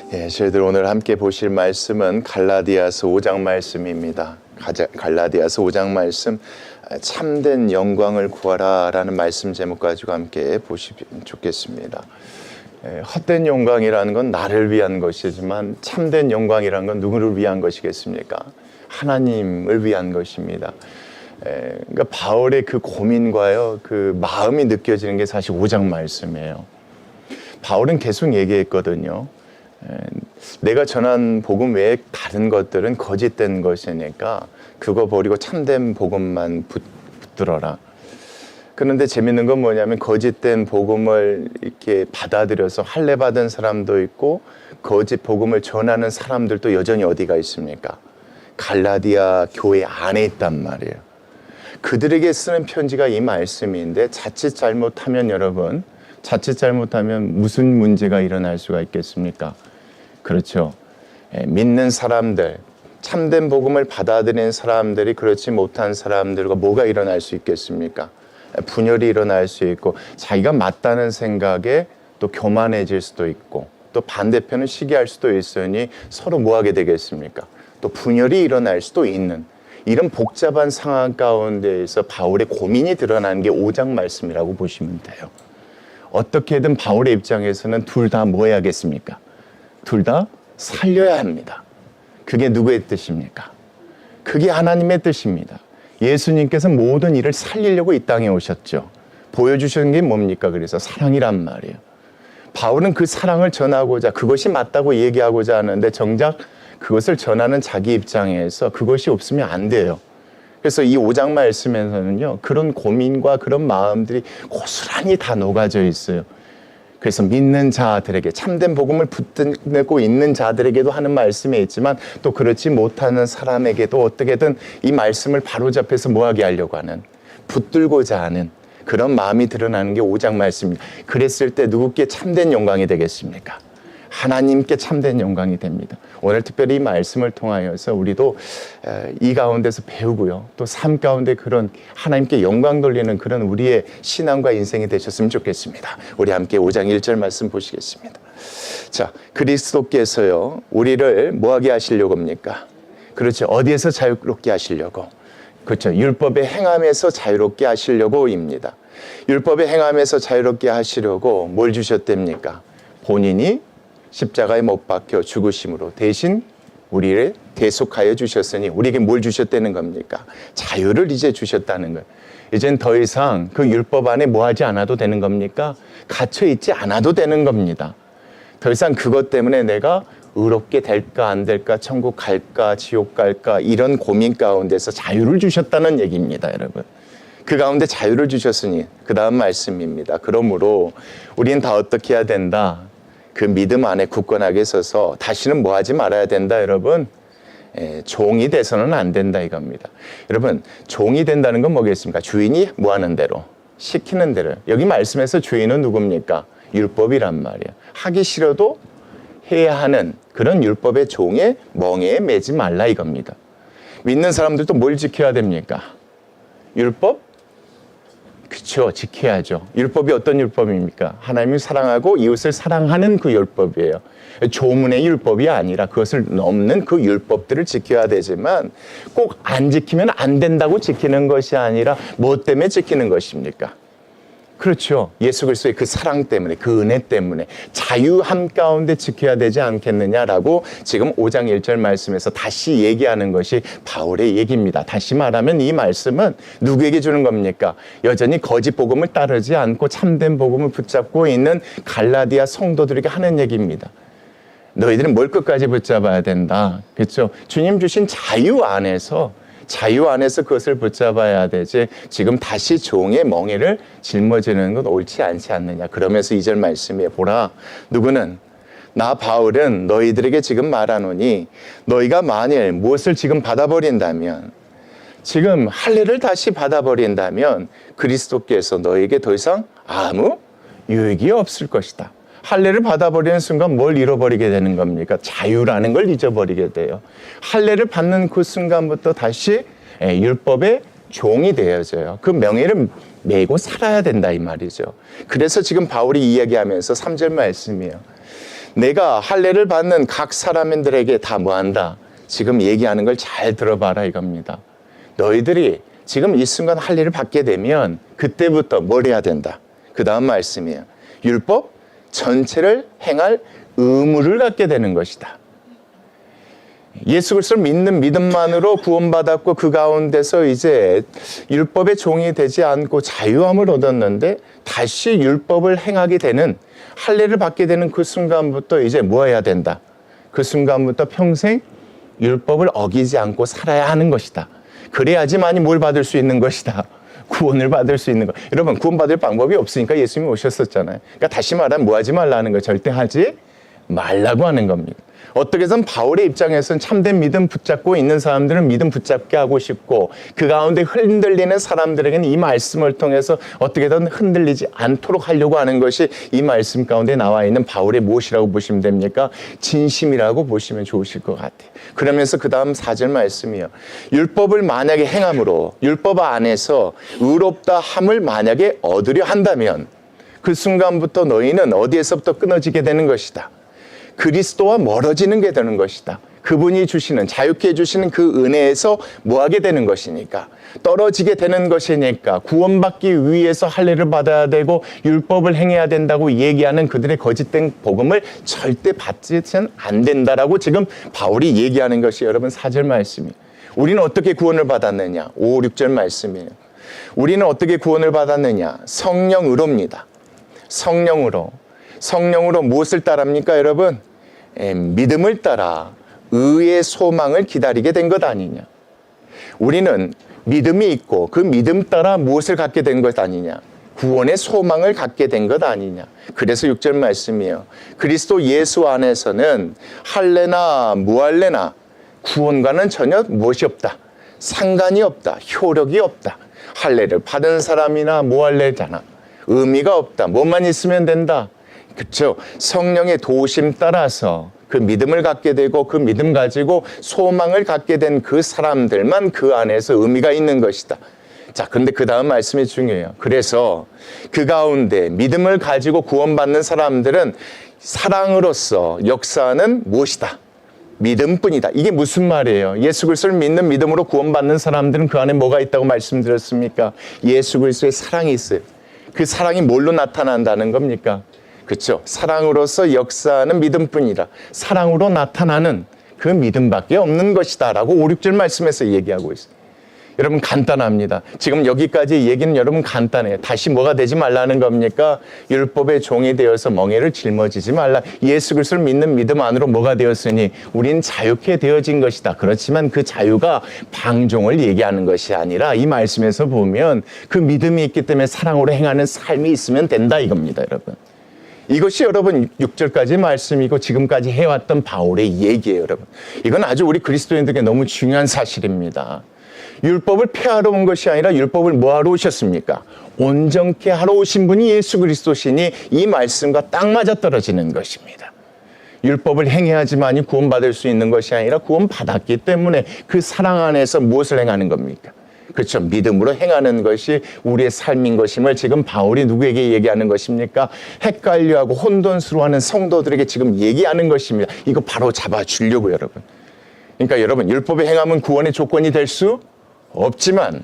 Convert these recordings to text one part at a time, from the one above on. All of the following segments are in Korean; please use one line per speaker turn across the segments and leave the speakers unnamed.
저희들 오늘 함께 보실 말씀은 갈라디아서 5장 말씀입니다. 갈라디아서 5장 말씀, 참된 영광을 구하라 라는 말씀 제목 가지고 함께 보시면 좋겠습니다. 헛된 영광이라는 건 나를 위한 것이지만 참된 영광이라는 건 누구를 위한 것이겠습니까? 하나님을 위한 것입니다. 그러니까 바울의 그 고민과요, 그 마음이 느껴지는 게 사실 5장 말씀이에요. 바울은 계속 얘기했거든요. 내가 전한 복음 외에 다른 것들은 거짓된 것이니까 그거 버리고 참된 복음만 붙들어라. 그런데 재밌는 건 뭐냐면 거짓된 복음을 이렇게 받아들여서 할례 받은 사람도 있고 거짓 복음을 전하는 사람들도 여전히 어디가 있습니까? 갈라디아 교회 안에 있단 말이에요. 그들에게 쓰는 편지가 이 말씀인데 자칫 잘못하면 여러분, 자칫 잘못하면 무슨 문제가 일어날 수가 있겠습니까? 그렇죠. 믿는 사람들, 참된 복음을 받아들이는 사람들이 그렇지 못한 사람들과 뭐가 일어날 수 있겠습니까? 분열이 일어날 수 있고 자기가 맞다는 생각에 또 교만해질 수도 있고 또 반대편은 시기할 수도 있으니 서로 뭐 하게 되겠습니까? 또 분열이 일어날 수도 있는 이런 복잡한 상황 가운데에서 바울의 고민이 드러나는 게 5장 말씀이라고 보시면 돼요. 어떻게든 바울의 입장에서는 둘 다 뭐 해야겠습니까? 둘 다 살려야 합니다. 그게 누구의 뜻입니까? 그게 하나님의 뜻입니다. 예수님께서 모든 일을 살리려고 이 땅에 오셨죠. 보여주시는 게 뭡니까? 그래서 사랑이란 말이에요. 바울은 그 사랑을 전하고자 그것이 맞다고 얘기하고자 하는데 정작 그것을 전하는 자기 입장에서 그것이 없으면 안 돼요. 그래서 이 5장 말씀에서는요, 그런 고민과 그런 마음들이 고스란히 다 녹아져 있어요. 그래서 믿는 자들에게, 참된 복음을 붙들고 있는 자들에게도 하는 말씀이 있지만 또 그렇지 못하는 사람에게도 어떻게든 이 말씀을 바로잡혀서 뭐하게 하려고 하는, 붙들고자 하는 그런 마음이 드러나는 게 5장 말씀입니다. 그랬을 때 누구께 참된 영광이 되겠습니까? 하나님께 참된 영광이 됩니다. 오늘 특별히 이 말씀을 통하여서 우리도 이 가운데서 배우고요. 또 삶 가운데 그런 하나님께 영광 돌리는 그런 우리의 신앙과 인생이 되셨으면 좋겠습니다. 우리 함께 5장 1절 말씀 보시겠습니다. 자, 그리스도께서요, 우리를 뭐하게 하시려고 합니까? 그렇죠. 어디에서 자유롭게 하시려고? 그렇죠. 율법의 행함에서 자유롭게 하시려고입니다. 율법의 행함에서 자유롭게 하시려고 뭘 주셨답니까? 본인이 십자가에 못 박혀 죽으심으로 대신 우리를 대속하여 주셨으니 우리에게 뭘 주셨다는 겁니까? 자유를 이제 주셨다는 거예요. 이젠 더 이상 그 율법 안에 뭐 하지 않아도 되는 겁니까? 갇혀 있지 않아도 되는 겁니다. 더 이상 그것 때문에 내가 의롭게 될까 안 될까, 천국 갈까 지옥 갈까 이런 고민 가운데서 자유를 주셨다는 얘기입니다, 여러분. 그 가운데 자유를 주셨으니 그 다음 말씀입니다. 그러므로 우리는 다 어떻게 해야 된다? 그 믿음 안에 굳건하게 서서 다시는 뭐 하지 말아야 된다, 여러분? 종이 돼서는 안 된다 이겁니다. 여러분, 종이 된다는 건 뭐겠습니까? 주인이 뭐 하는 대로, 시키는 대로. 여기 말씀에서 주인은 누굽니까? 율법이란 말이에요. 하기 싫어도 해야 하는 그런 율법의 종에 멍에에 매지 말라 이겁니다. 믿는 사람들도 뭘 지켜야 됩니까? 율법? 그렇죠. 지켜야죠. 율법이 어떤 율법입니까? 하나님을 사랑하고 이웃을 사랑하는 그 율법이에요. 조문의 율법이 아니라 그것을 넘는 그 율법들을 지켜야 되지만 꼭 안 지키면 안 된다고 지키는 것이 아니라 뭐 때문에 지키는 것입니까? 그렇죠. 예수 그리스도의 그 사랑 때문에, 그 은혜 때문에 자유함 가운데 지켜야 되지 않겠느냐라고 지금 5장 1절 말씀에서 다시 얘기하는 것이 바울의 얘기입니다. 다시 말하면 이 말씀은 누구에게 주는 겁니까? 여전히 거짓 복음을 따르지 않고 참된 복음을 붙잡고 있는 갈라디아 성도들에게 하는 얘기입니다. 너희들은 뭘 끝까지 붙잡아야 된다. 그렇죠? 주님 주신 자유 안에서 그것을 붙잡아야 되지 지금 다시 종의 멍에를 짊어지는 건 옳지 않지 않느냐. 그러면서 2절 말씀에 보라, 누구는 나 바울은 너희들에게 지금 말하노니 너희가 만일 무엇을 지금 받아버린다면, 지금 할례를 다시 받아버린다면 그리스도께서 너희에게 더 이상 아무 유익이 없을 것이다. 할례를 받아버리는 순간 뭘 잃어버리게 되는 겁니까? 자유라는 걸 잊어버리게 돼요. 할례를 받는 그 순간부터 다시 율법의 종이 되어져요. 그 명예를 메고 살아야 된다 이 말이죠. 그래서 지금 바울이 이야기하면서 3절 말씀이에요. 내가 할례를 받는 각 사람들에게 다 뭐한다? 지금 얘기하는 걸 잘 들어봐라 이겁니다. 너희들이 지금 이 순간 할례를 받게 되면 그때부터 뭘 해야 된다? 그 다음 말씀이에요. 율법 전체를 행할 의무를 갖게 되는 것이다. 예수 그리스도를 믿는 믿음만으로 구원받았고 그 가운데서 이제 율법의 종이 되지 않고 자유함을 얻었는데 다시 율법을 행하게 되는 할례를 받게 되는 그 순간부터 이제 뭐 해야 된다? 그 순간부터 평생 율법을 어기지 않고 살아야 하는 것이다. 그래야지만이 뭘 받을 수 있는 것이다. 구원을 받을 수 있는 것. 여러분 구원받을 방법이 없으니까 예수님이 오셨었잖아요. 그러니까 다시 말하면 뭐 하지 말라는 거 절대 하지 말라고 하는 겁니다. 어떻게 해서는 바울의 입장에서는 참된 믿음 붙잡고 있는 사람들은 믿음 붙잡게 하고 싶고 그 가운데 흔들리는 사람들에게는 이 말씀을 통해서 어떻게든 흔들리지 않도록 하려고 하는 것이 이 말씀 가운데 나와 있는 바울의 무엇이라고 보시면 됩니까? 진심이라고 보시면 좋으실 것 같아요. 그러면서 그 다음 4절 말씀이요. 율법을 만약에 행함으로 율법 안에서 의롭다 함을 만약에 얻으려 한다면 그 순간부터 너희는 어디에서부터 끊어지게 되는 것이다. 그리스도와 멀어지는 게 되는 것이다. 그분이 주시는 자유케 해주시는 그 은혜에서 뭐하게 되는 것이니까 떨어지게 되는 것이니까 구원받기 위해서 할례를 받아야 되고 율법을 행해야 된다고 얘기하는 그들의 거짓된 복음을 절대 받지는 안 된다라고 지금 바울이 얘기하는 것이 여러분 4절 말씀이에요. 우리는 어떻게 구원을 받았느냐? 5, 6절 말씀이에요. 우리는 어떻게 구원을 받았느냐? 성령으로입니다. 성령으로 무엇을 따릅니까 여러분? 믿음을 따라 의의 소망을 기다리게 된 것 아니냐. 우리는 믿음이 있고 그 믿음 따라 무엇을 갖게 된 것 아니냐. 구원의 소망을 갖게 된 것 아니냐. 그래서 6절 말씀이에요. 그리스도 예수 안에서는 할례나 무할례나 구원과는 전혀 무엇이 없다. 상관이 없다. 효력이 없다. 할례를 받은 사람이나 무할례잖아. 의미가 없다. 뭐만 있으면 된다. 그렇죠. 성령의 도우심 따라서 그 믿음을 갖게 되고 그 믿음 가지고 소망을 갖게 된 그 사람들만 그 안에서 의미가 있는 것이다. 자, 그런데 그 다음 말씀이 중요해요. 그래서 그 가운데 믿음을 가지고 구원받는 사람들은 사랑으로서 역사하는 무엇이다? 믿음뿐이다. 이게 무슨 말이에요? 예수 그리스도를 믿는 믿음으로 구원받는 사람들은 그 안에 뭐가 있다고 말씀드렸습니까? 예수 그리스도의 사랑이 있어요. 그 사랑이 뭘로 나타난다는 겁니까? 그렇죠. 사랑으로서 역사하는 믿음뿐이라. 사랑으로 나타나는 그 믿음밖에 없는 것이다 라고 5, 6절 말씀에서 얘기하고 있어요. 여러분 간단합니다. 지금 여기까지 얘기는 여러분 간단해요. 다시 뭐가 되지 말라는 겁니까? 율법의 종이 되어서 멍에를 짊어지지 말라. 예수 그리스도를 믿는 믿음 안으로 뭐가 되었으니 우린 자유케 되어진 것이다. 그렇지만 그 자유가 방종을 얘기하는 것이 아니라 이 말씀에서 보면 그 믿음이 있기 때문에 사랑으로 행하는 삶이 있으면 된다 이겁니다. 여러분. 이것이 여러분 6절까지 말씀이고 지금까지 해왔던 바울의 얘기예요. 여러분. 이건 아주 우리 그리스도인들에게 너무 중요한 사실입니다. 율법을 폐하러 온 것이 아니라 율법을 뭐하러 오셨습니까? 온전케 하러 오신 분이 예수 그리스도시니 이 말씀과 딱 맞아떨어지는 것입니다. 율법을 행해야지만이 구원받을 수 있는 것이 아니라 구원받았기 때문에 그 사랑 안에서 무엇을 행하는 겁니까? 그렇죠. 믿음으로 행하는 것이 우리의 삶인 것임을 지금 바울이 누구에게 얘기하는 것입니까? 헷갈려하고 혼돈스러워하는 성도들에게 지금 얘기하는 것입니다. 이거 바로 잡아주려고 여러분. 그러니까 여러분 율법의 행함은 구원의 조건이 될 수 없지만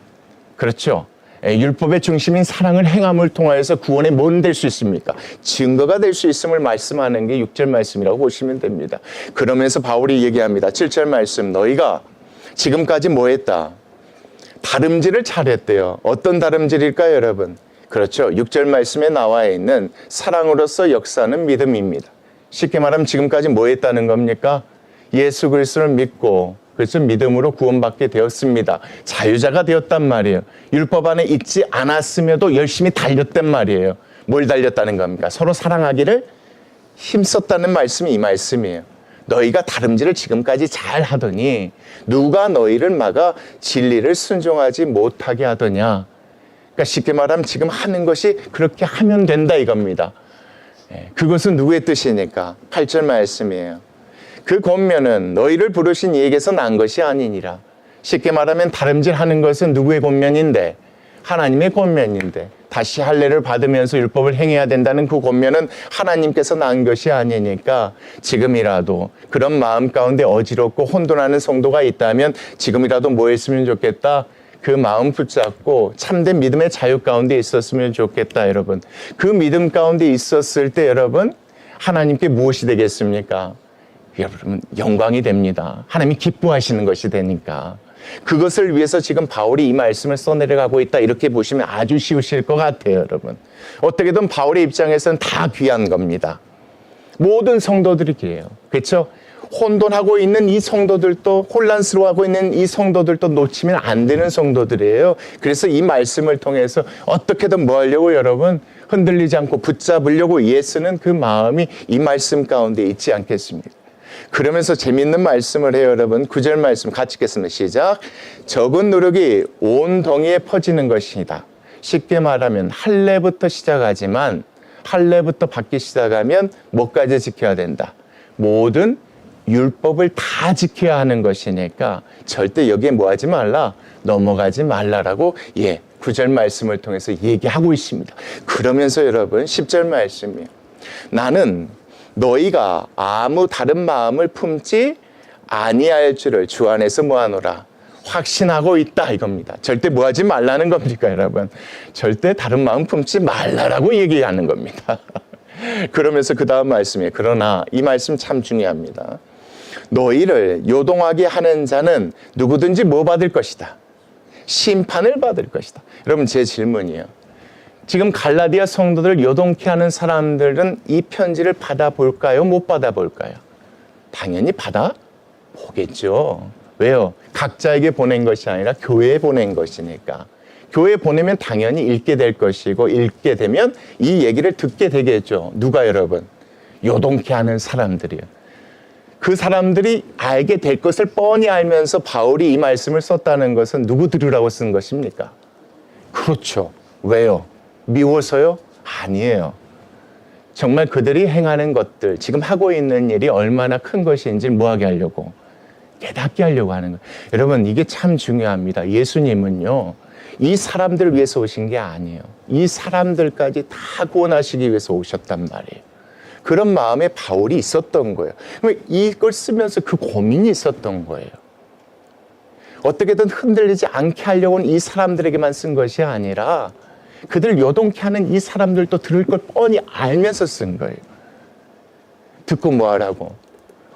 그렇죠. 율법의 중심인 사랑을 행함을 통하여서 구원에 뭔 될 수 있습니까? 증거가 될 수 있음을 말씀하는 게 6절 말씀이라고 보시면 됩니다. 그러면서 바울이 얘기합니다. 7절 말씀 너희가 지금까지 뭐 했다? 다름질을 잘했대요. 어떤 다름질일까요 여러분? 그렇죠. 6절 말씀에 나와 있는 사랑으로서 역사하는 믿음입니다. 쉽게 말하면 지금까지 뭐 했다는 겁니까? 예수 그리스도를 믿고 그래서 믿음으로 구원받게 되었습니다. 자유자가 되었단 말이에요. 율법 안에 있지 않았음에도 열심히 달렸단 말이에요. 뭘 달렸다는 겁니까? 서로 사랑하기를 힘썼다는 말씀이 이 말씀이에요. 너희가 다름질을 지금까지 잘 하더니 누가 너희를 막아 진리를 순종하지 못하게 하더냐. 그러니까 쉽게 말하면 지금 하는 것이 그렇게 하면 된다 이겁니다. 그것은 누구의 뜻이니까? 8절 말씀이에요. 그 권면은 너희를 부르신 이에게서 난 것이 아니니라. 쉽게 말하면 다름질하는 것은 누구의 권면인데? 하나님의 권면인데 다시 할례를 받으면서 율법을 행해야 된다는 그 권면은 하나님께서 낳은 것이 아니니까 지금이라도 그런 마음 가운데 어지럽고 혼돈하는 성도가 있다면 지금이라도 뭐 했으면 좋겠다? 그 마음 붙잡고 참된 믿음의 자유 가운데 있었으면 좋겠다, 여러분. 그 믿음 가운데 있었을 때 여러분, 하나님께 무엇이 되겠습니까? 여러분, 영광이 됩니다. 하나님이 기뻐하시는 것이 되니까. 그것을 위해서 지금 바울이 이 말씀을 써내려가고 있다, 이렇게 보시면 아주 쉬우실 것 같아요, 여러분. 어떻게든 바울의 입장에서는 다 귀한 겁니다. 모든 성도들이 귀해요. 그렇죠? 혼돈하고 있는 이 성도들도, 혼란스러워하고 있는 이 성도들도 놓치면 안 되는 성도들이에요. 그래서 이 말씀을 통해서 어떻게든 뭐 하려고 여러분, 흔들리지 않고 붙잡으려고 애쓰는 그 마음이 이 말씀 가운데 있지 않겠습니까? 그러면서 재밌는 말씀을 해요, 여러분. 9절 말씀 같이 읽겠습니다. 시작. 적은 누룩이 온 덩이에 퍼지는 것이다. 쉽게 말하면 할례부터 시작하지만 할례부터 받기 시작하면 뭐까지 지켜야 된다? 모든 율법을 다 지켜야 하는 것이니까 절대 여기에 뭐 하지 말라, 넘어가지 말라라고 9절 말씀을 통해서 얘기하고 있습니다. 그러면서 여러분 10절 말씀이에요. 나는 너희가 아무 다른 마음을 품지 아니할 줄을 주 안에서 뭐하노라 확신하고 있다, 이겁니다. 절대 뭐 하지 말라는 겁니까, 여러분? 절대 다른 마음 품지 말라라고 얘기하는 겁니다. 그러면서 그 다음 말씀이에요. 그러나 이 말씀 참 중요합니다. 너희를 요동하게 하는 자는 누구든지 뭐 받을 것이다? 심판을 받을 것이다. 여러분, 제 질문이에요. 지금 갈라디아 성도들을 요동케 하는 사람들은 이 편지를 받아볼까요? 못 받아볼까요? 당연히 받아보겠죠. 왜요? 각자에게 보낸 것이 아니라 교회에 보낸 것이니까. 교회에 보내면 당연히 읽게 될 것이고, 읽게 되면 이 얘기를 듣게 되겠죠. 누가 여러분? 요동케 하는 사람들이요. 그 사람들이 알게 될 것을 뻔히 알면서 바울이 이 말씀을 썼다는 것은 누구 들으라고 쓴 것입니까? 그렇죠. 왜요? 미워서요? 아니에요. 정말 그들이 행하는 것들, 지금 하고 있는 일이 얼마나 큰 것인지 뭐하게 하려고? 깨닫게 하려고 하는 거예요. 여러분, 이게 참 중요합니다. 예수님은요, 이 사람들을 위해서 오신 게 아니에요. 이 사람들까지 다 구원하시기 위해서 오셨단 말이에요. 그런 마음에 바울이 있었던 거예요. 이걸 쓰면서 그 고민이 있었던 거예요. 어떻게든 흔들리지 않게 하려고는 이 사람들에게만 쓴 것이 아니라 그들 요동케 하는 이 사람들도 들을 걸 뻔히 알면서 쓴 거예요. 듣고 뭐 하라고?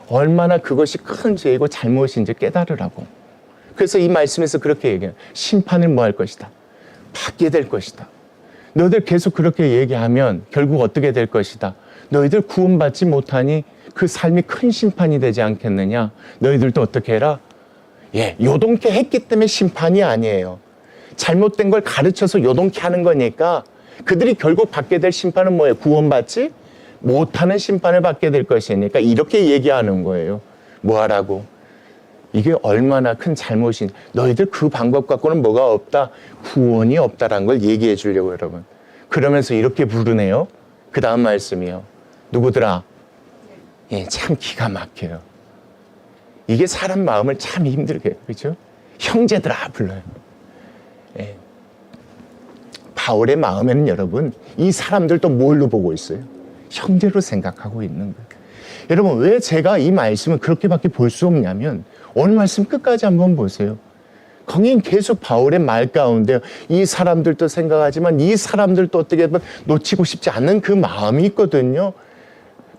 얼마나 그것이 큰 죄이고 잘못인지 깨달으라고. 그래서 이 말씀에서 그렇게 얘기해요. 심판을 뭐 할 것이다? 받게 될 것이다. 너희들 계속 그렇게 얘기하면 결국 어떻게 될 것이다? 너희들 구원받지 못하니 그 삶이 큰 심판이 되지 않겠느냐? 너희들도 어떻게 해라? 요동케 했기 때문에 심판이 아니에요. 잘못된 걸 가르쳐서 요동케 하는 거니까 그들이 결국 받게 될 심판은 뭐예요? 구원받지 못하는 심판을 받게 될 것이니까 이렇게 얘기하는 거예요. 뭐 하라고? 이게 얼마나 큰 잘못인, 너희들 그 방법 갖고는 뭐가 없다? 구원이 없다라는 걸 얘기해 주려고, 여러분. 그러면서 이렇게 부르네요. 그 다음 말씀이요. 누구더라? 참 기가 막혀요. 이게 사람 마음을 참 힘들게 해요. 그렇죠? 형제들아 불러요. 바울의 마음에는 여러분, 이 사람들도 뭘로 보고 있어요? 형제로 생각하고 있는 거예요. 여러분, 왜 제가 이 말씀을 그렇게밖에 볼 수 없냐면 오늘 말씀 끝까지 한번 보세요. 거긴 계속 바울의 말 가운데 이 사람들도 생각하지만 이 사람들도 어떻게 보면 놓치고 싶지 않는 그 마음이 있거든요.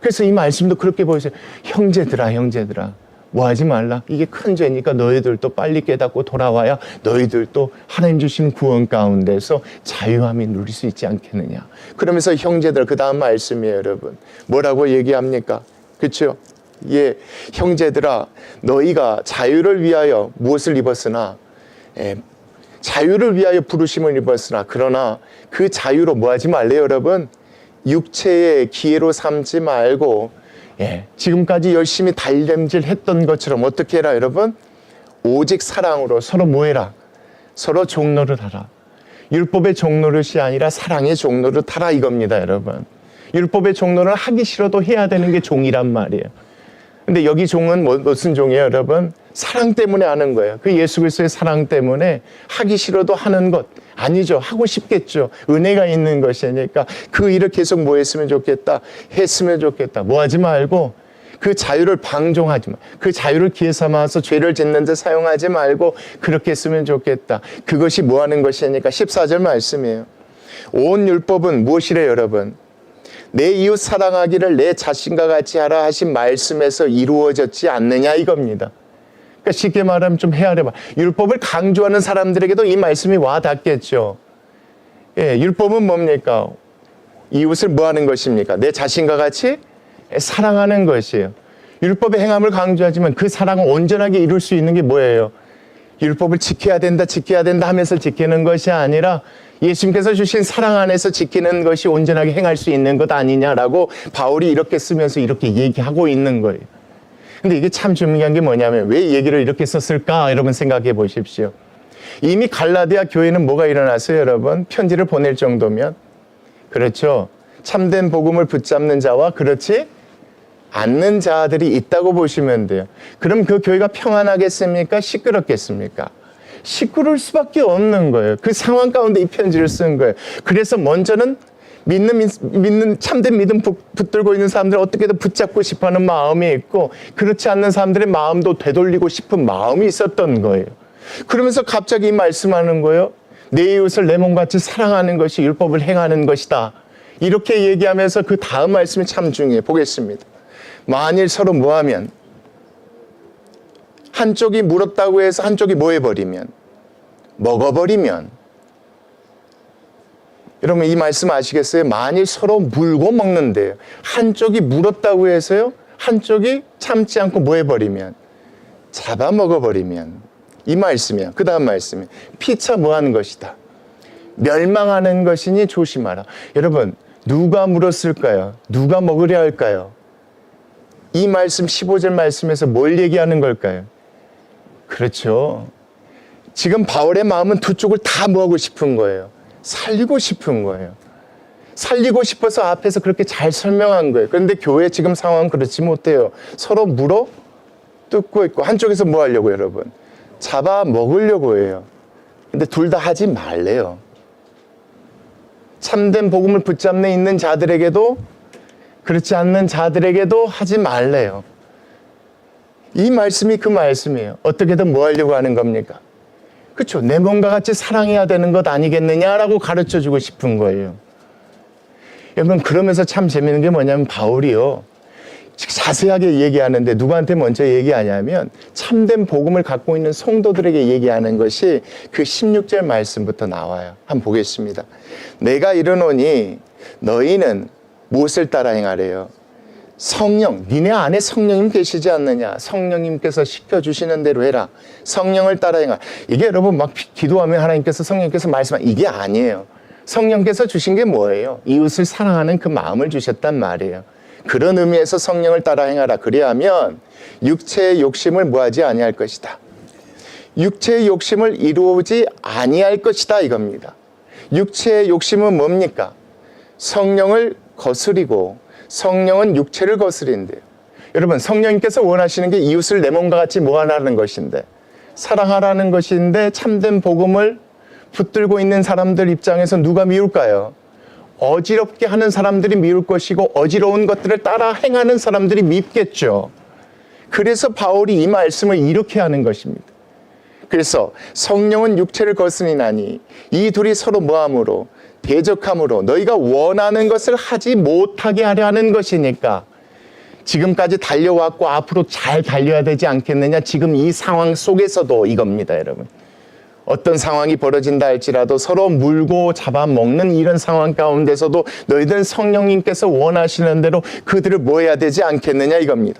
그래서 이 말씀도 그렇게 보세요. 형제들아, 형제들아, 뭐 하지 말라. 이게 큰 죄니까 너희들도 빨리 깨닫고 돌아와야 너희들도 하나님 주신 구원 가운데서 자유함이 누릴 수 있지 않겠느냐. 그러면서 형제들, 그 다음 말씀이에요, 여러분. 뭐라고 얘기합니까? 그렇죠? 형제들아, 너희가 자유를 위하여 무엇을 입었으나, 자유를 위하여 부르심을 입었으나, 그러나 그 자유로 뭐 하지 말래요, 여러분? 육체의 기회로 삼지 말고, 지금까지 열심히 달림질 했던 것처럼 어떻게 해라, 여러분? 오직 사랑으로 서로 뭐 해라? 서로 종노릇 하라. 율법의 종노릇이 아니라 사랑의 종노릇 하라, 이겁니다, 여러분. 율법의 종노릇을 하기 싫어도 해야 되는 게 종이란 말이에요. 근데 여기 종은 무슨 종이에요, 여러분? 사랑 때문에 하는 거예요. 그 예수 그리스도의 사랑 때문에 하기 싫어도 하는 것 아니죠. 하고 싶겠죠. 은혜가 있는 것이니까 그 일을 계속 뭐 했으면 좋겠다. 했으면 좋겠다. 뭐 하지 말고 그 자유를 방종하지 마. 그 자유를 기회 삼아서 죄를 짓는 데 사용하지 말고 그렇게 했으면 좋겠다. 그것이 뭐 하는 것이니까 14절 말씀이에요. 온 율법은 무엇이래요, 여러분? 내 이웃 사랑하기를 내 자신과 같이 하라 하신 말씀에서 이루어졌지 않느냐 이겁니다. 그러니까 쉽게 말하면 좀 헤아려봐. 율법을 강조하는 사람들에게도 이 말씀이 와 닿겠죠. 예, 율법은 뭡니까? 이웃을 뭐 하는 것입니까? 내 자신과 같이 사랑하는 것이에요. 율법의 행함을 강조하지만 그 사랑을 온전하게 이룰 수 있는 게 뭐예요? 율법을 지켜야 된다 하면서 지키는 것이 아니라 예수님께서 주신 사랑 안에서 지키는 것이 온전하게 행할 수 있는 것 아니냐라고 바울이 이렇게 쓰면서 이렇게 얘기하고 있는 거예요. 근데 이게 참 중요한 게 뭐냐면 왜 얘기를 이렇게 썼을까? 여러분 생각해 보십시오. 이미 갈라디아 교회는 뭐가 일어났어요, 여러분? 편지를 보낼 정도면. 그렇죠. 참된 복음을 붙잡는 자와 그렇지 않는 자들이 있다고 보시면 돼요. 그럼 그 교회가 평안하겠습니까? 시끄럽겠습니까? 시끄러울 수밖에 없는 거예요. 그 상황 가운데 이 편지를 쓴 거예요. 그래서 먼저는 믿는 참된 믿음 붙들고 있는 사람들을 어떻게든 붙잡고 싶어하는 마음이 있고 그렇지 않는 사람들의 마음도 되돌리고 싶은 마음이 있었던 거예요. 그러면서 갑자기 말씀하는 거예요. 내 이웃을 내 몸같이 사랑하는 것이 율법을 행하는 것이다. 이렇게 얘기하면서 그 다음 말씀이 참 중요해요. 보겠습니다. 만일 서로 뭐하면 한쪽이 물었다고 해서 한쪽이 뭐 해버리면 먹어버리면 여러분 이 말씀 아시겠어요? 만일 서로 물고 먹는데요. 한쪽이 물었다고 해서요. 한쪽이 참지 않고 뭐 해버리면 잡아먹어버리면 이 말씀이야. 그 다음 말씀이 피차 뭐하는 것이다. 멸망하는 것이니 조심하라. 여러분 누가 물었을까요? 누가 먹으려 할까요? 이 말씀 15절 말씀에서 뭘 얘기하는 걸까요? 그렇죠. 지금 바울의 마음은 두 쪽을 다 뭐하고 싶은 거예요? 살리고 싶은 거예요. 살리고 싶어서 앞에서 그렇게 잘 설명한 거예요. 그런데 교회 지금 상황은 그렇지 못해요. 서로 물어 뜯고 있고 한쪽에서 뭐 하려고 여러분? 잡아 먹으려고 해요. 근데 둘 다 하지 말래요. 참된 복음을 붙잡는 있는 자들에게도 그렇지 않는 자들에게도 하지 말래요. 이 말씀이 그 말씀이에요. 어떻게든 뭐 하려고 하는 겁니까? 그렇죠. 내 몸과 같이 사랑해야 되는 것 아니겠느냐라고 가르쳐주고 싶은 거예요. 여러분 그러면서 참 재밌는 게 뭐냐면 바울이요. 자세하게 얘기하는데 누구한테 먼저 얘기하냐면 참된 복음을 갖고 있는 성도들에게 얘기하는 것이 그 16절 말씀부터 나와요. 한번 보겠습니다. 내가 이르노니 너희는 무엇을 따라 행하래요? 성령, 니네 안에 성령님 계시지 않느냐? 성령님께서 시켜주시는 대로 해라. 성령을 따라 행하. 이게 여러분 막 기도하면 하나님께서 성령님께서 말씀하는 이게 아니에요. 성령께서 주신 게 뭐예요? 이웃을 사랑하는 그 마음을 주셨단 말이에요. 그런 의미에서 성령을 따라 행하라. 그래야면 육체의 욕심을 뭐하지 아니할 것이다. 육체의 욕심을 이루지 아니할 것이다 이겁니다. 육체의 욕심은 뭡니까? 성령을 거스리고 성령은 육체를 거스린대요. 여러분 성령님께서 원하시는 게 이웃을 내 몸과 같이 뭐하라는 것인데 사랑하라는 것인데 참된 복음을 붙들고 있는 사람들 입장에서 누가 미울까요? 어지럽게 하는 사람들이 미울 것이고 어지러운 것들을 따라 행하는 사람들이 밉겠죠. 그래서 바울이 이 말씀을 이렇게 하는 것입니다. 그래서 성령은 육체를 거스리나니 이 둘이 서로 뭐함으로 대적함으로 너희가 원하는 것을 하지 못하게 하려 하는 것이니까 지금까지 달려왔고 앞으로 잘 달려야 되지 않겠느냐. 지금 이 상황 속에서도 이겁니다, 여러분. 어떤 상황이 벌어진다 할지라도 서로 물고 잡아먹는 이런 상황 가운데서도 너희들은 성령님께서 원하시는 대로 그들을 뭐 해야 되지 않겠느냐 이겁니다.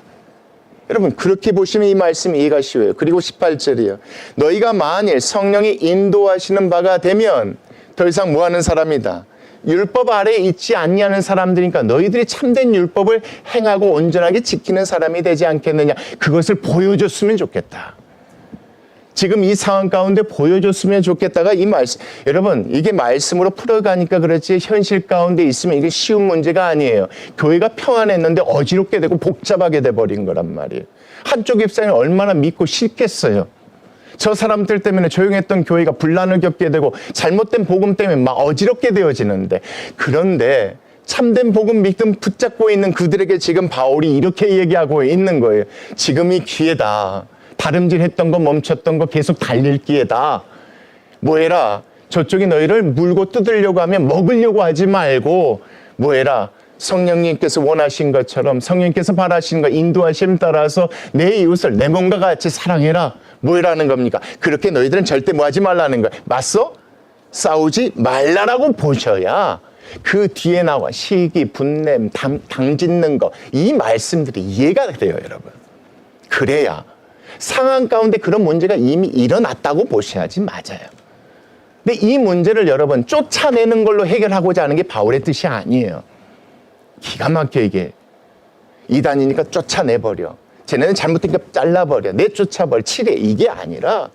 여러분 그렇게 보시면 이 말씀 이해가 쉬워요. 그리고 18절이요. 너희가 만일 성령이 인도하시는 바가 되면 더 이상 뭐 하는 사람이다. 율법 아래에 있지 않냐는 사람들이니까 너희들이 참된 율법을 행하고 온전하게 지키는 사람이 되지 않겠느냐. 그것을 보여줬으면 좋겠다. 지금 이 상황 가운데 보여줬으면 좋겠다가 이 말씀, 여러분 이게 말씀으로 풀어가니까 그렇지 현실 가운데 있으면 이게 쉬운 문제가 아니에요. 교회가 평안했는데 어지럽게 되고 복잡하게 돼버린 거란 말이에요. 한쪽 입장에 얼마나 믿고 싫겠어요. 저 사람들 때문에 조용했던 교회가 분란을 겪게 되고 잘못된 복음 때문에 막 어지럽게 되어지는데, 그런데 참된 복음 믿음 붙잡고 있는 그들에게 지금 바울이 이렇게 얘기하고 있는 거예요. 지금이 기회다. 다름질했던 거 멈췄던 거 계속 달릴 기회다. 뭐해라, 저쪽이 너희를 물고 뜯으려고 하면 먹으려고 하지 말고 뭐해라, 성령님께서 원하신 것처럼 성령님께서 바라시는 거 인도하심 따라서 내 이웃을 내 몸과 같이 사랑해라. 뭐라는 겁니까? 그렇게 너희들은 절대 뭐 하지 말라는 거예요. 맞서 싸우지 말라라고 보셔야 그 뒤에 나와 시기, 분냄, 당짓는 거, 이 말씀들이 이해가 돼요, 여러분. 그래야 상황 가운데 그런 문제가 이미 일어났다고 보셔야지 맞아요. 근데 이 문제를 여러분 쫓아내는 걸로 해결하고자 하는 게 바울의 뜻이 아니에요. 기가 막혀 이게. 이단이니까 쫓아내버려. 쟤네는 잘못된 거 잘라버려. 내쫓아버려. 치래. 이게 아니라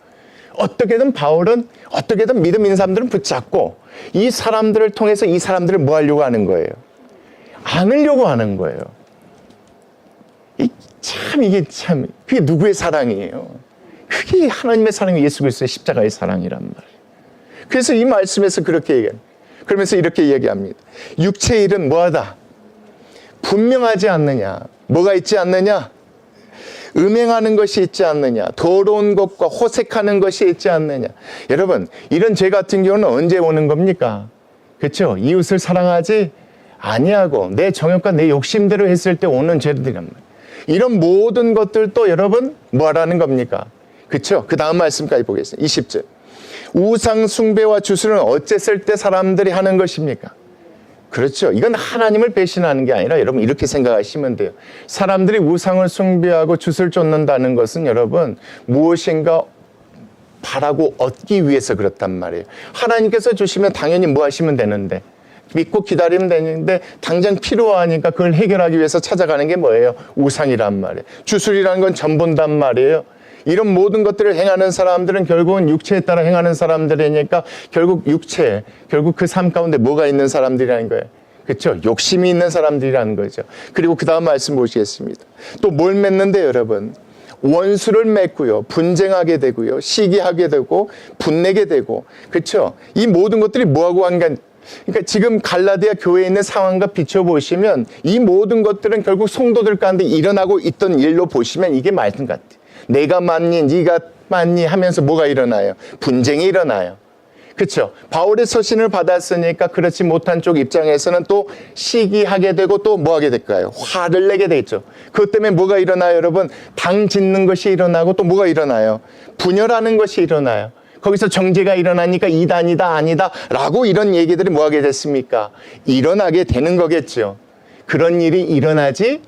어떻게든 바울은 어떻게든 믿음 있는 사람들은 붙잡고 이 사람들을 통해서 이 사람들을 뭐 하려고 하는 거예요? 안으려고 하는 거예요. 이게 참 그게 누구의 사랑이에요? 그게 하나님의 사랑이 예수 그리스도의 십자가의 사랑이란 말이에요. 그래서 이 말씀에서 그렇게 얘기해요. 그러면서 이렇게 얘기합니다. 육체의 일은 뭐하다? 분명하지 않느냐? 뭐가 있지 않느냐? 음행하는 것이 있지 않느냐? 더러운 것과 호색하는 것이 있지 않느냐? 여러분, 이런 죄 같은 경우는 언제 오는 겁니까? 그렇죠? 이웃을 사랑하지 아니하고 내 정욕과 내 욕심대로 했을 때 오는 죄들이란 말이에요. 이런 모든 것들도 여러분 뭐하라는 겁니까? 그렇죠? 그 다음 말씀까지 보겠습니다. 20절. 우상 숭배와 주술은 어쨌을 때 사람들이 하는 것입니까? 그렇죠. 이건 하나님을 배신하는 게 아니라 여러분 이렇게 생각하시면 돼요. 사람들이 우상을 숭배하고 주술 쫓는다는 것은 여러분 무엇인가 바라고 얻기 위해서 그렇단 말이에요. 하나님께서 주시면 당연히 뭐 하시면 되는데, 믿고 기다리면 되는데 당장 필요하니까 그걸 해결하기 위해서 찾아가는 게 뭐예요? 우상이란 말이에요. 주술이라는 건 전본단 말이에요. 이런 모든 것들을 행하는 사람들은 결국은 육체에 따라 행하는 사람들이니까 결국 육체, 결국 그 삶 가운데 뭐가 있는 사람들이라는 거예요. 그렇죠? 욕심이 있는 사람들이라는 거죠. 그리고 그 다음 말씀 보시겠습니다. 또 뭘 맺는데 여러분? 원수를 맺고요. 분쟁하게 되고요. 시기하게 되고 분내게 되고. 그렇죠? 이 모든 것들이 뭐하고 한가? 그러니까 지금 갈라디아 교회에 있는 상황과 비춰보시면 이 모든 것들은 결국 성도들 가운데 일어나고 있던 일로 보시면 이게 말씀 같아요. 내가 맞니 네가 맞니 하면서 뭐가 일어나요? 분쟁이 일어나요. 그렇죠? 바울의 서신을 받았으니까 그렇지 못한 쪽 입장에서는 또 시기하게 되고 또 뭐하게 될까요? 화를 내게 되죠. 그것 때문에 뭐가 일어나요, 여러분? 당 짓는 것이 일어나고 또 뭐가 일어나요? 분열하는 것이 일어나요. 거기서 정죄가 일어나니까 이단이다 아니다 라고 이런 얘기들이 뭐하게 됐습니까? 일어나게 되는 거겠죠. 그런 일이 일어나지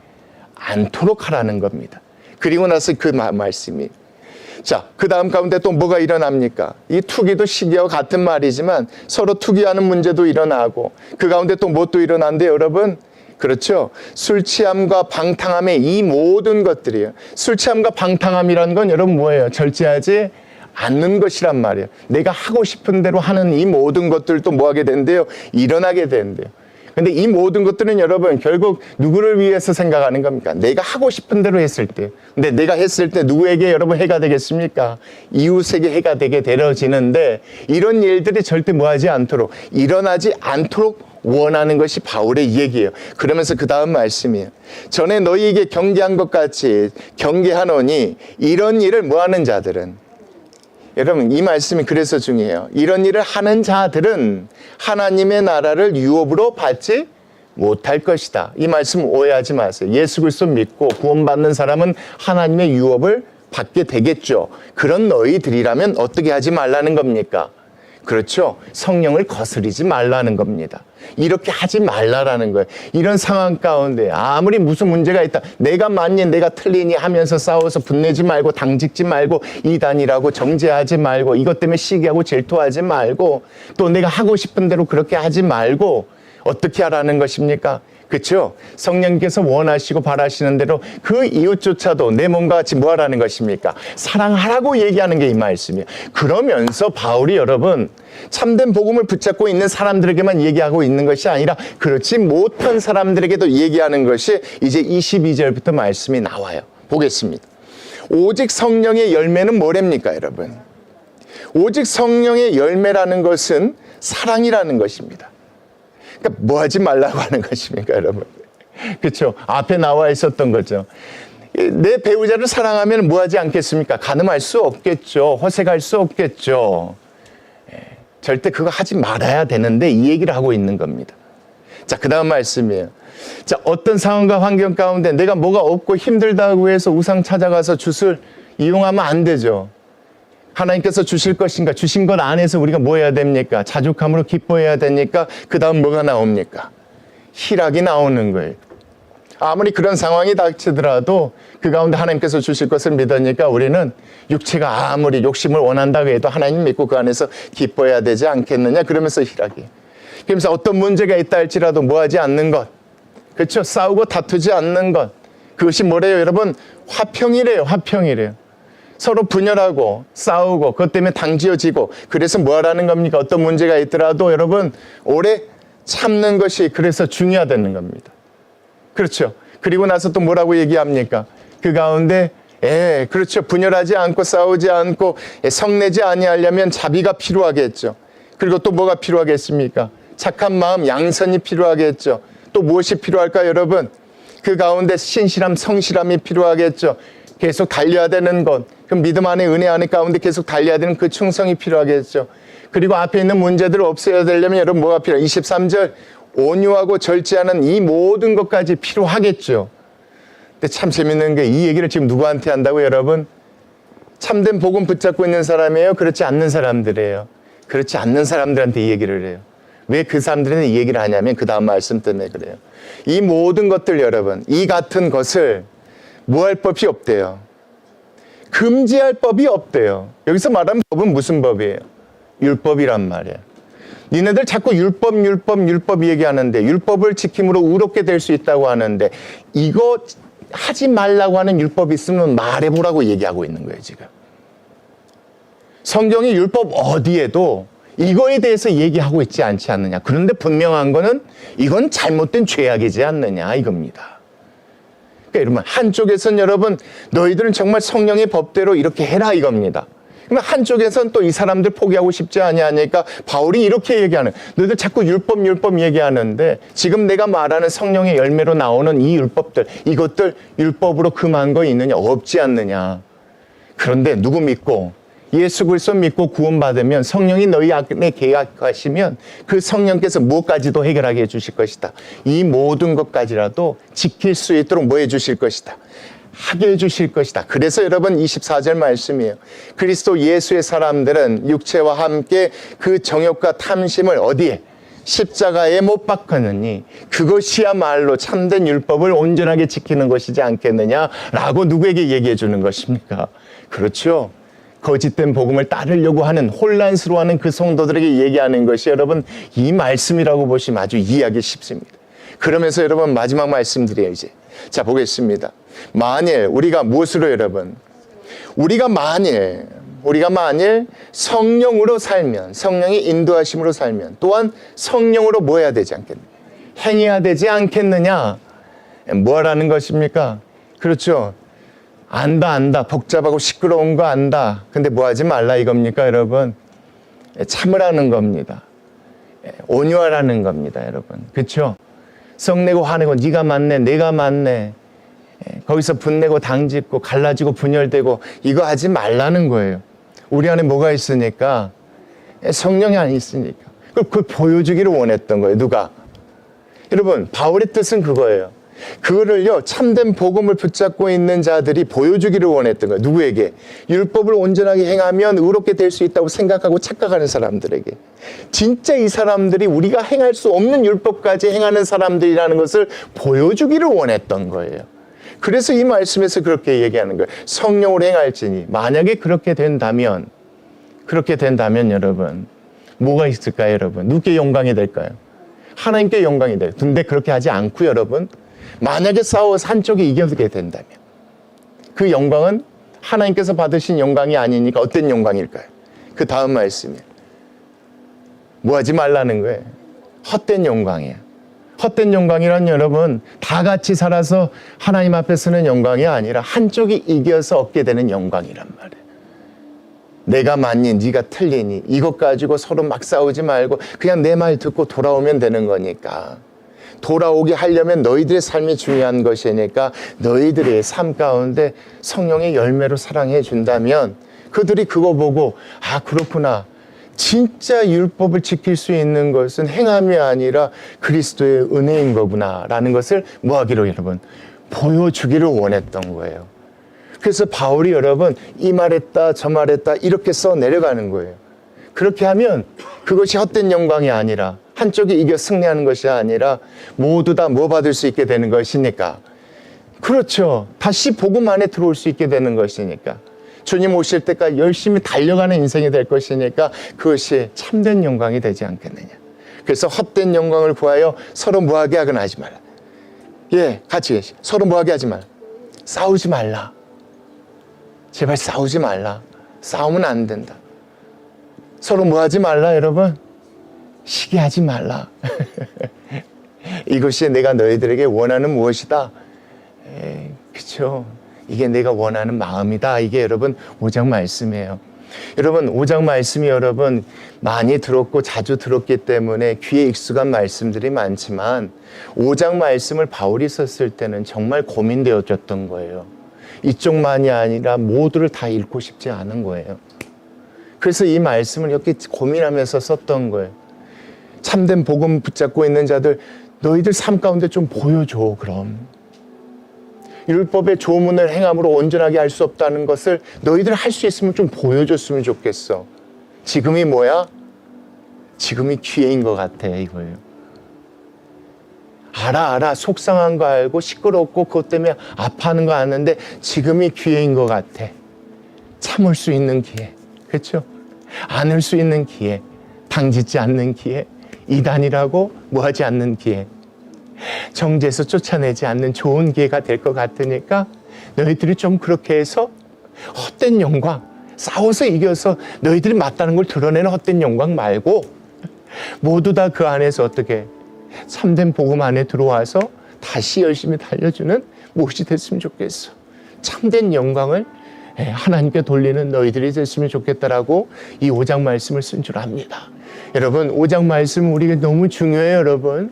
않도록 하라는 겁니다. 그리고 나서 그 말씀이, 자, 그 다음 가운데 또 뭐가 일어납니까? 이 투기도 시기와 같은 말이지만 서로 투기하는 문제도 일어나고 그 가운데 또 뭐 또 일어난대요, 여러분? 그렇죠. 술 취함과 방탕함의 이 모든 것들이에요. 술 취함과 방탕함이라는 건 여러분 뭐예요? 절제하지 않는 것이란 말이에요. 내가 하고 싶은 대로 하는 이 모든 것들도 뭐하게 된대요? 일어나게 된대요. 근데 이 모든 것들은 여러분 결국 누구를 위해서 생각하는 겁니까? 내가 하고 싶은 대로 했을 때. 근데 내가 했을 때 누구에게 여러분 해가 되겠습니까? 이웃에게 해가 되게 되어지는데 이런 일들이 절대 뭐하지 않도록, 일어나지 않도록 원하는 것이 바울의 얘기예요. 그러면서 그 다음 말씀이에요. 전에 너희에게 경계한 것 같이 경계하노니 이런 일을 뭐하는 자들은, 여러분 이 말씀이 그래서 중요해요. 이런 일을 하는 자들은 하나님의 나라를 유업으로 받지 못할 것이다. 이 말씀 오해하지 마세요. 예수 그리스도 믿고 구원받는 사람은 하나님의 유업을 받게 되겠죠. 그런 너희들이라면 어떻게 하지 말라는 겁니까? 그렇죠. 성령을 거스리지 말라는 겁니다. 이렇게 하지 말라라는 거예요. 이런 상황 가운데 아무리 무슨 문제가 있다, 내가 맞니 내가 틀리니 하면서 싸워서 분내지 말고 당짓지 말고 이단이라고 정죄하지 말고 이것 때문에 시기하고 질투하지 말고 또 내가 하고 싶은 대로 그렇게 하지 말고 어떻게 하라는 것입니까? 그렇죠? 성령께서 원하시고 바라시는 대로 그 이웃조차도 내 몸과 같이 뭐 하라는 것입니까? 사랑하라고 얘기하는 게 이 말씀이에요. 그러면서 바울이 여러분 참된 복음을 붙잡고 있는 사람들에게만 얘기하고 있는 것이 아니라 그렇지 못한 사람들에게도 얘기하는 것이 이제 22절부터 말씀이 나와요. 보겠습니다. 오직 성령의 열매는 뭐랍니까, 여러분? 오직 성령의 열매라는 것은 사랑이라는 것입니다. 그러니까 뭐 하지 말라고 하는 것입니까, 여러분? 그렇죠? 앞에 나와 있었던 거죠. 내 배우자를 사랑하면 뭐 하지 않겠습니까? 간음할 수 없겠죠. 허색할 수 없겠죠. 절대 그거 하지 말아야 되는데 이 얘기를 하고 있는 겁니다. 자, 그 다음 말씀이에요. 자, 어떤 상황과 환경 가운데 내가 뭐가 없고 힘들다고 해서 우상 찾아가서 jut을 이용하면 안 되죠. 하나님께서 주실 것인가? 주신 것 안에서 우리가 뭐 해야 됩니까? 자족함으로 기뻐해야 되니까 그 다음 뭐가 나옵니까? 희락이 나오는 거예요. 아무리 그런 상황이 닥치더라도 그 가운데 하나님께서 주실 것을 믿으니까 우리는 육체가 아무리 욕심을 원한다고 해도 하나님 믿고 그 안에서 기뻐해야 되지 않겠느냐? 그러면서 희락이. 그러면서 어떤 문제가 있다 할지라도 뭐 하지 않는 것. 그렇죠? 싸우고 다투지 않는 것. 그것이 뭐래요, 여러분? 화평이래요, 화평이래요. 서로 분열하고 싸우고 그것 때문에 당지어지고 그래서 뭐 하라는 겁니까? 어떤 문제가 있더라도 여러분 오래 참는 것이 그래서 중요하다는 겁니다. 그렇죠. 그리고 나서 또 뭐라고 얘기합니까? 그 가운데 그렇죠. 분열하지 않고 싸우지 않고 성내지 아니하려면 자비가 필요하겠죠. 그리고 또 뭐가 필요하겠습니까? 착한 마음, 양선이 필요하겠죠. 또 무엇이 필요할까, 여러분? 그 가운데 신실함, 성실함이 필요하겠죠. 계속 달려야 되는 것, 그 믿음 안에 은혜 안에 가운데 계속 달려야 되는 그 충성이 필요하겠죠. 그리고 앞에 있는 문제들을 없애야 되려면 여러분 뭐가 필요해요? 23절 온유하고 절제하는 이 모든 것까지 필요하겠죠. 근데 참 재밌는 게 이 얘기를 지금 누구한테 한다고 여러분? 참된 복음 붙잡고 있는 사람이에요? 그렇지 않는 사람들이에요. 그렇지 않는 사람들한테 이 얘기를 해요. 왜 그 사람들은 이 얘기를 하냐면 그 다음 말씀 때문에 그래요. 이 모든 것들 여러분, 이 같은 것을 뭐 할 법이 없대요. 금지할 법이 없대요. 여기서 말하는 법은 무슨 법이에요? 율법이란 말이에요. 니네들 자꾸 율법 얘기하는데 율법을 지킴으로 의롭게 될 수 있다고 하는데 이거 하지 말라고 하는 율법이 있으면 말해보라고 얘기하고 있는 거예요, 지금. 성경의 율법 어디에도 이거에 대해서 얘기하고 있지 않지 않느냐. 그런데 분명한 거는 이건 잘못된 죄악이지 않느냐 이겁니다. 그러니까 여러분 한쪽에선 여러분 너희들은 정말 성령의 법대로 이렇게 해라 이겁니다. 그러면 한쪽에선 또 이 사람들 포기하고 싶지 아니하니까 바울이 이렇게 얘기하는 너희들 자꾸 율법 얘기하는데 지금 내가 말하는 성령의 열매로 나오는 이 율법들 이것들 율법으로 금한 거 있느냐 없지 않느냐. 그런데 누구 믿고 예수 그리스도 믿고 구원받으면 성령이 너희 안에 계약하시면 그 성령께서 무엇까지도 해결하게 해주실 것이다. 이 모든 것까지라도 지킬 수 있도록 뭐 해주실 것이다. 하게 해주실 것이다. 그래서 여러분 24절 말씀이에요. 그리스도 예수의 사람들은 육체와 함께 그 정욕과 탐심을 어디에? 십자가에 못 박았느니 그것이야말로 참된 율법을 온전하게 지키는 것이지 않겠느냐라고 누구에게 얘기해 주는 것입니까? 그렇죠. 거짓된 복음을 따르려고 하는 혼란스러워하는 그 성도들에게 얘기하는 것이 여러분 이 말씀이라고 보시면 아주 이해하기 쉽습니다. 그러면서 여러분 마지막 말씀드려요 이제. 자 보겠습니다. 만일 우리가 무엇으로 여러분? 우리가 만일 성령으로 살면 성령의 인도하심으로 살면 또한 성령으로 뭐 해야 되지 않겠느냐? 행해야 되지 않겠느냐? 뭐라는 것입니까? 그렇죠. 안다 복잡하고 시끄러운 거 안다. 근데 뭐 하지 말라 이겁니까 여러분? 참으라는 겁니다. 온유하라는 겁니다 여러분. 그렇죠? 성내고 화내고 네가 맞네 내가 맞네 거기서 분내고 당짓고 갈라지고 분열되고 이거 하지 말라는 거예요. 우리 안에 뭐가 있으니까? 성령이 안 있으니까. 그걸 보여주기를 원했던 거예요. 누가? 여러분 바울의 뜻은 그거예요. 그거를요 참된 복음을 붙잡고 있는 자들이 보여주기를 원했던 거예요. 누구에게? 율법을 온전하게 행하면 의롭게 될 수 있다고 생각하고 착각하는 사람들에게. 진짜 이 사람들이 우리가 행할 수 없는 율법까지 행하는 사람들이라는 것을 보여주기를 원했던 거예요. 그래서 이 말씀에서 그렇게 얘기하는 거예요. 성령으로 행할지니 만약에 그렇게 된다면 여러분 뭐가 있을까요 여러분? 누구께 영광이 될까요? 하나님께 영광이 돼요. 근데 그렇게 하지 않고 여러분, 만약에 싸워서 한쪽이 이겨게 된다면 그 영광은 하나님께서 받으신 영광이 아니니까 어떤 영광일까요? 그 다음 말씀이에요. 뭐 하지 말라는 거예요. 헛된 영광이에요. 헛된 영광이란 여러분, 다 같이 살아서 하나님 앞에 서는 영광이 아니라 한쪽이 이겨서 얻게 되는 영광이란 말이에요. 내가 맞니 네가 틀리니 이것 가지고 서로 막 싸우지 말고 그냥 내 말 듣고 돌아오면 되는 거니까. 돌아오게 하려면 너희들의 삶이 중요한 것이니까 너희들의 삶 가운데 성령의 열매로 사랑해 준다면 그들이 그거 보고 아 그렇구나. 진짜 율법을 지킬 수 있는 것은 행함이 아니라 그리스도의 은혜인 거구나 라는 것을 뭐 하기로 여러분 보여주기를 원했던 거예요. 그래서 바울이 여러분 이 말했다 저 말했다 이렇게 써 내려가는 거예요. 그렇게 하면 그것이 헛된 영광이 아니라 한쪽이 이겨 승리하는 것이 아니라 모두 다 뭐 받을 수 있게 되는 것이니까. 그렇죠. 다시 복음 안에 들어올 수 있게 되는 것이니까. 주님 오실 때까지 열심히 달려가는 인생이 될 것이니까 그것이 참된 영광이 되지 않겠느냐. 그래서 헛된 영광을 구하여 서로 뭐하게 하거나 하지 말라. 예, 같이 서로 뭐하게 하지 말라. 싸우지 말라. 제발 싸우지 말라. 싸우면 안 된다. 서로 뭐하지 말라 여러분. 시기하지 말라. 이것이 내가 너희들에게 원하는 무엇이다. 그렇죠. 이게 내가 원하는 마음이다. 이게 여러분 5장 말씀이에요. 여러분 5장 말씀이 여러분 많이 들었고 자주 들었기 때문에 귀에 익숙한 말씀들이 많지만 5장 말씀을 바울이 썼을 때는 정말 고민되어졌던 거예요. 이쪽만이 아니라 모두를 다 읽고 싶지 않은 거예요. 그래서 이 말씀을 이렇게 고민하면서 썼던 거예요. 참된 복음 붙잡고 있는 자들 너희들 삶 가운데 좀 보여줘. 그럼 율법의 조문을 행함으로 온전하게 할 수 없다는 것을 너희들 할 수 있으면 좀 보여줬으면 좋겠어. 지금이 뭐야? 지금이 기회인 것 같아 이거예요. 알아 속상한 거 알고 시끄럽고 그것 때문에 아파하는 거 아는데 지금이 기회인 것 같아. 참을 수 있는 기회. 그렇죠? 안을 수 있는 기회. 당짓지 않는 기회. 이단이라고 뭐하지 않는 기회. 정죄에서 쫓아내지 않는 좋은 기회가 될 것 같으니까 너희들이 좀 그렇게 해서 헛된 영광, 싸워서 이겨서 너희들이 맞다는 걸 드러내는 헛된 영광 말고 모두 다 그 안에서 어떻게 참된 복음 안에 들어와서 다시 열심히 달려주는 무엇이 됐으면 좋겠어. 참된 영광을 하나님께 돌리는 너희들이 됐으면 좋겠다라고 이 5장 말씀을 쓴 줄 압니다. 여러분 5장 말씀 우리에게 너무 중요해요. 여러분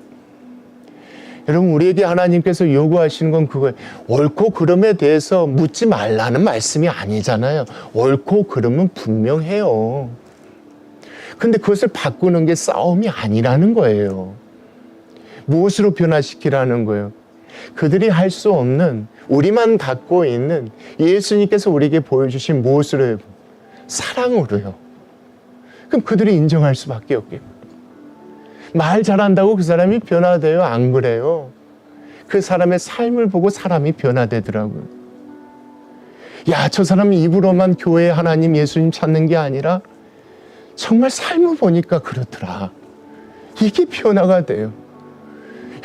우리에게 하나님께서 요구하시는 건 그거예요. 옳고 그름에 대해서 묻지 말라는 말씀이 아니잖아요. 옳고 그름은 분명해요. 근데 그것을 바꾸는 게 싸움이 아니라는 거예요. 무엇으로 변화시키라는 거예요? 그들이 할 수 없는 우리만 갖고 있는 예수님께서 우리에게 보여주신 무엇으로 해요? 사랑으로요. 그럼 그들이 인정할 수밖에 없겠고. 말 잘한다고 그 사람이 변화돼요? 안 그래요. 그 사람의 삶을 보고 사람이 변화되더라고요. 야, 저 사람이 입으로만 교회 하나님 예수님 찾는 게 아니라 정말 삶을 보니까 그렇더라. 이게 변화가 돼요.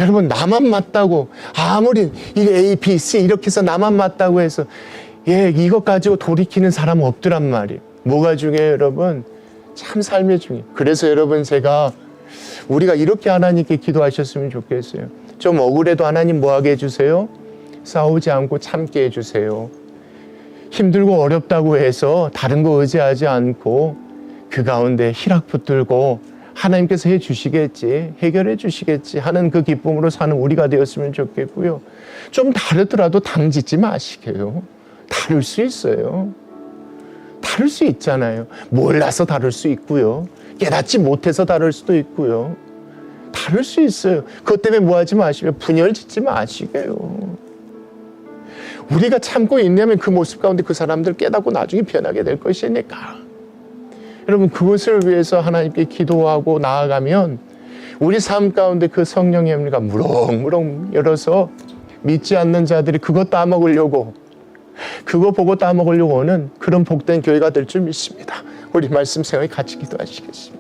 여러분 나만 맞다고 아무리 A, B, C 이렇게 해서 나만 맞다고 해서 이것 가지고 돌이키는 사람 없더란 말이에요. 뭐가 중요해요 여러분? 참 삶이 중요해요. 그래서 여러분 제가 우리가 이렇게 하나님께 기도하셨으면 좋겠어요. 좀 억울해도 하나님 뭐하게 해주세요? 싸우지 않고 참게 해주세요. 힘들고 어렵다고 해서 다른 거 의지하지 않고 그 가운데 희락 붙들고 하나님께서 해주시겠지, 해결해 주시겠지 하는 그 기쁨으로 사는 우리가 되었으면 좋겠고요. 좀 다르더라도 당짓지 마시게요. 다를 수 있어요. 다를 수 있잖아요. 몰라서 다를 수 있고요. 깨닫지 못해서 다를 수도 있고요. 다를 수 있어요. 그것 때문에 뭐하지 마시면 분열 짓지 마시게요. 우리가 참고 있냐면 그 모습 가운데 그 사람들 깨닫고 나중에 변하게 될 것이니까. 여러분 그것을 위해서 하나님께 기도하고 나아가면 우리 삶 가운데 그 성령의 열매가 무럭무럭 열어서 믿지 않는 자들이 그거 따먹으려고 그거 보고 따먹으려고 하는 그런 복된 교회가 될 줄 믿습니다. 우리 말씀 생각에 같이 기도하시겠습니다.